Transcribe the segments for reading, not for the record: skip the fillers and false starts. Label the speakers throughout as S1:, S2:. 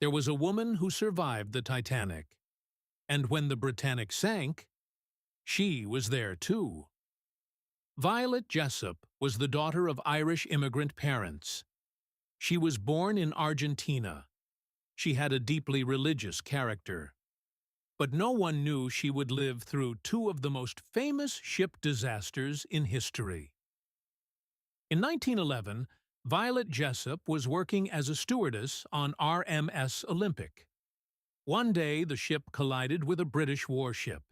S1: There was a woman who survived the Titanic. And when the Britannic sank, she was there too. Violet Jessop was the daughter of Irish immigrant parents. She was born in Argentina. She had a deeply religious character. But no one knew she would live through two of the most famous ship disasters in history. In 1911, Violet Jessop was working as a stewardess on RMS Olympic. One day, the ship collided with a British warship.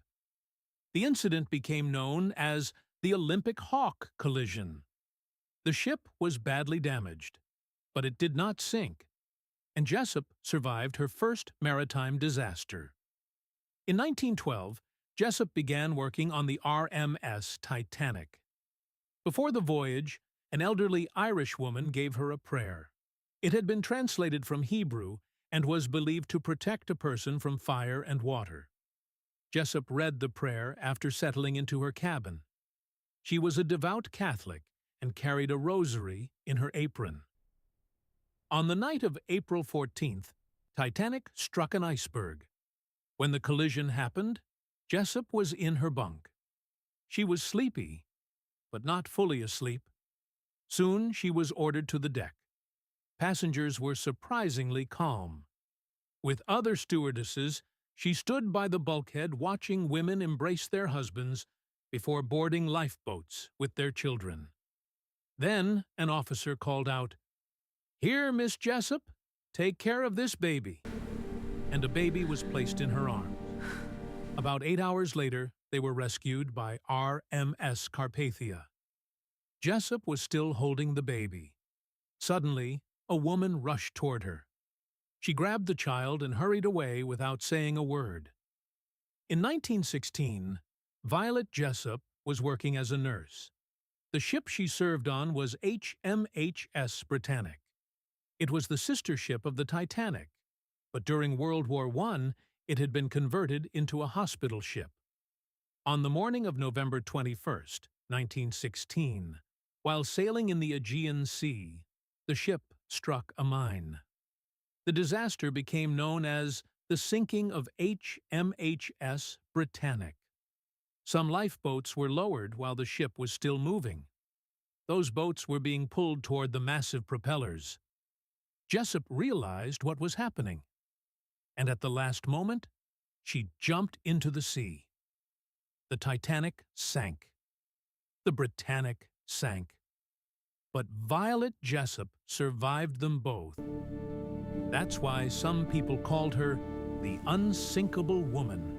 S1: The incident became known as the Olympic Hawk collision. The ship was badly damaged, but it did not sink, and Jessop survived her first maritime disaster. In 1912, Jessop began working on the RMS Titanic. Before the voyage, an elderly Irish woman gave her a prayer. It had been translated from Hebrew and was believed to protect a person from fire and water. Jessop read the prayer after settling into her cabin. She was a devout Catholic and carried a rosary in her apron. On the night of April 14th, Titanic struck an iceberg. When the collision happened, Jessop was in her bunk. She was sleepy, but not fully asleep. Soon she was ordered to the deck. Passengers were surprisingly calm. With other stewardesses, she stood by the bulkhead watching women embrace their husbands before boarding lifeboats with their children. Then an officer called out, "Here, Miss Jessop, take care of this baby." And a baby was placed in her arms. About 8 hours later, they were rescued by RMS Carpathia. Jessop was still holding the baby. Suddenly, a woman rushed toward her. She grabbed the child and hurried away without saying a word. In 1916, Violet Jessop was working as a nurse. The ship she served on was HMHS Britannic. It was the sister ship of the Titanic, but during World War I, it had been converted into a hospital ship. On the morning of November 21st, 1916, while sailing in the Aegean Sea, the ship struck a mine. The disaster became known as the sinking of HMHS Britannic. Some lifeboats were lowered while the ship was still moving. Those boats were being pulled toward the massive propellers. Jessop realized what was happening, and at the last moment, she jumped into the sea. The Titanic sank. The Britannic sank. But Violet Jessop survived them both. That's why some people called her the Unsinkable Woman.